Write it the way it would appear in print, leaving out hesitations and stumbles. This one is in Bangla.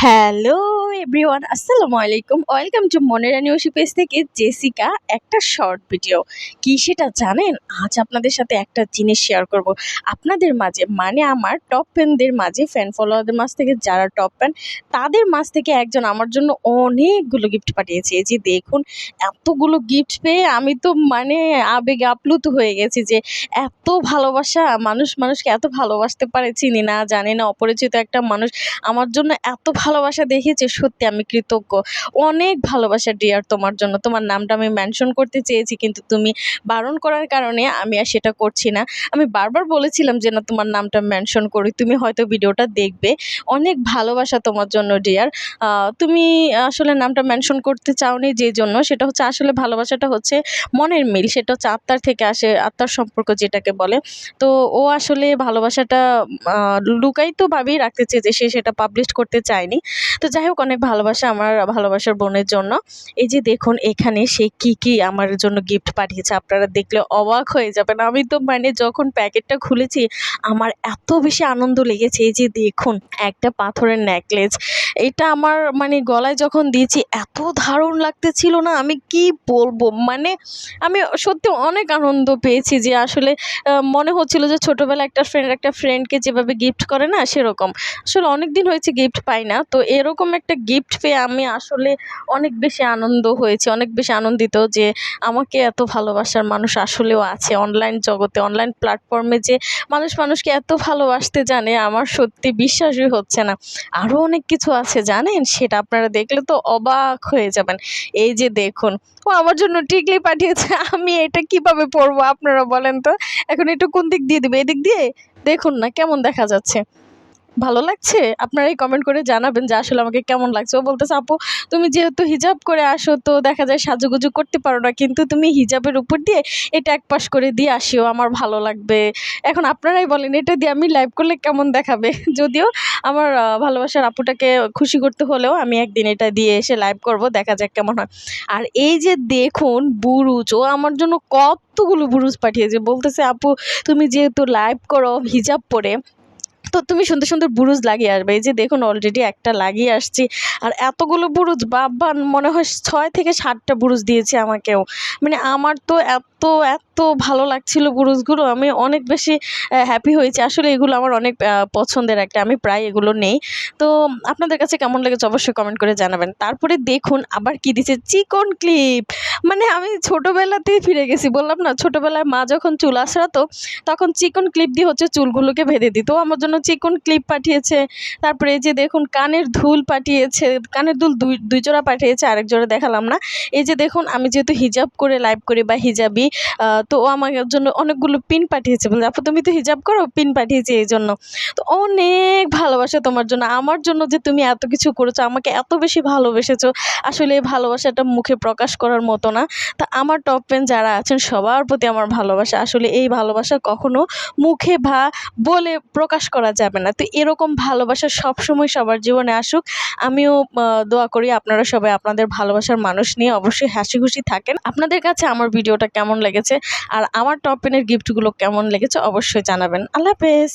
হ্যালো এভরিওয়ান, আসসালামু আলাইকুম। ওয়েলকাম টু মনের রানী পেজ থেকে জেসিকা। একটা শর্ট ভিডিও কি সেটা জানেন? আজ আপনাদের সাথে একটা জিনিস শেয়ার করব আপনাদের মাঝে, মানে আমার টপ ফ্যানদের মাঝে, ফ্যান ফলোয়ারদের মাঝ থেকে যারা টপ ফ্যান তাদের মাঝ থেকে একজন আমার জন্য অনেকগুলো গিফট পাঠিয়েছে। এই যে দেখুন, এতগুলো গিফট পেয়ে আমি তো মানে আবেগে আপ্লুত হয়ে গেছি যে এত ভালোবাসা, মানুষকে এত ভালোবাসতে পারে, চিনি না জানি না, অপরিচিত একটা মানুষ আমার জন্য এত ভালোবাসা দেখিয়েছে। সত্যি আমি কৃতজ্ঞ। অনেক ভালোবাসা ডিয়ার তোমার জন্য। তোমার নামটা আমি মেনশন করতে চেয়েছি, কিন্তু তুমি বারণ করার কারণে আমি আর সেটা করছি না। আমি বারবার বলেছিলাম যে না, তোমার নামটা মেনশন করি, তুমি হয়তো ভিডিওটা দেখবে। অনেক ভালোবাসা তোমার জন্য ডিয়ার। তুমি আসলে নামটা মেনশন করতে চাওনি যে জন্য, সেটা হচ্ছে আসলে ভালোবাসাটা হচ্ছে মনের মিল, সেটা হচ্ছে আত্মার থেকে আসে, আত্মার সম্পর্ক যেটাকে বলে। তো ও আসলে ভালোবাসাটা লুকায়িত ভাবেই রাখতে চেয়েছে, সে সেটা পাবলিশ করতে চায়নি। তো যাই হোক, অনেক ভালোবাসা আমার ভালোবাসার বোনের জন্য। এই যে দেখুন, এখানে সে কি আমার জন্য গিফট পাঠিয়েছে, আপনারা দেখলে অবাক হয়ে যাবেন। আমি তো মানে যখন প্যাকেটটা খুলেছি আমার এত বেশি আনন্দ লেগেছে। এই যে দেখুন, একটা পাথরের নেকলেস, এটা আমার মানে গলায় যখন দিয়েছি এত দারুণ লাগতেছিল না, আমি কি বলবো। মানে আমি সত্যি অনেক আনন্দ পেয়েছি, যে আসলে মনে হচ্ছিল যে ছোটোবেলা একটা ফ্রেন্ডকে যেভাবে গিফট করে না, সেরকম। আসলে অনেক দিন হয়েছে গিফট পাই না, তো এরকম একটা গিফট পেয়ে আমি আসলে অনেক বেশি আনন্দ হয়েছি, অনেক বেশি আনন্দিত যে আমাকে এত ভালোবাসার মানুষ আসলেও আছে অনলাইন জগতে, অনলাইন প্ল্যাটফর্মে, যে মানুষকে এত ভালোবাসতে জানে, আমার সত্যি বিশ্বাসই হচ্ছে না। আরও অনেক কিছু আছে জানেন, সেটা আপনারা দেখলে তো অবাক হয়ে যাবেন। এই যে দেখুন, ও আমার জন্য টিকলি পাঠিয়েছে। আমি এটা কিভাবে পরবো আপনারা বলেন তো? এখন একটু কোন দিক দিয়ে দিবে? এদিক দিয়ে? দেখুন না কেমন দেখা যাচ্ছে। ভালো লাগছে? আপনারাই কমেন্ট করে জানাবেন যে আসলে আমাকে কেমন লাগছে। ও বলতেছে, আপু তুমি যেহেতু হিজাব করে আসো, তো দেখা যায় সাজুগুজু করতে পারো না, কিন্তু তুমি হিজাবের উপর দিয়ে এটা এক পাশ করে দিয়ে আসিও, আমার ভালো লাগবে। এখন আপনারাই বলেন, এটা দিয়ে আমি লাইভ করলে কেমন দেখাবে? যদিও আমার ভালোবাসার আপুটাকে খুশি করতে হলেও আমি একদিন এটা দিয়ে এসে লাইভ করব, দেখা যাক কেমন হয়। আর এই যে দেখুন বুরুজ, ও আমার জন্য কতগুলো বুরুজ পাঠিয়েছে। বলতেছে, আপু তুমি যেহেতু লাইভ করো হিজাব পরে, তো তুমি সুন্দর সুন্দর বুরুজ লাগিয়ে আসবে। এই যে দেখুন, অলরেডি একটা লাগিয়ে আসছি, আর এতগুলো বুরুজ, বাবা মনে হয় 6 থেকে 7টা বুরুজ দিয়েছে আমাকেও। মানে আমার তো এত এত ভালো লাগছিল বুরুজগুলো, আমি অনেক বেশি হ্যাপি হয়েছি। আসলে এগুলো আমার অনেক পছন্দের একটা, আমি প্রায় এগুলো নেই। তো আপনাদের কাছে কেমন লেগেছে অবশ্যই কমেন্ট করে জানাবেন। তারপরে দেখুন আবার কি দিচ্ছে, চিকন ক্লিপ। মানে আমি ছোটোবেলাতেই ফিরে গেছি, বললাম না ছোটোবেলায় মা যখন চুল আঁচড়াতো তখন চিকন ক্লিপ দিয়ে হচ্ছে চুলগুলোকে বেঁধে দিত। ও আমার জন্য চিকন ক্লিপ পাঠিয়েছে। তারপরে এই যে দেখুন, কানের দুল পাঠিয়েছে, কানের দুল দুই জোড়া পাঠিয়েছে, আরেক জোড়া দেখালাম না। এই যে দেখুন, আমি যেহেতু হিজাব করে লাইভ করি বা হিজাবি, তো ও আমার জন্য অনেকগুলো পিন পাঠিয়েছে, বলে আপু তুমি তো হিজাব করো, পিন পাঠিয়েছে এই জন্য। তো অনেক ভালোবাসা তোমার জন্য, আমার জন্য যে তুমি এত কিছু করেছো, আমাকে এত বেশি ভালোবেসেছো। আসলে এই ভালোবাসাটা মুখে প্রকাশ করার মতো না। তা আমার টপ ফ্যান যারা আছেন সবার প্রতি আমার ভালোবাসা। আসলে এই ভালোবাসা কখনো মুখে বা বলে প্রকাশ করা যাবে না। তো এরকম ভালোবাসা সবসময় সবার জীবনে আসুক। আমিও দোয়া করি আপনারা সবাই আপনাদের ভালোবাসার মানুষ নিয়ে অবশ্যই হাসি খুশি থাকেন। আপনাদের কাছে আমার ভিডিওটা কেমন লেগেছে আর আমার টপ ফ্যানের গিফটগুলো কেমন লেগেছে অবশ্যই জানাবেন। আল্লাহ হাফেজ।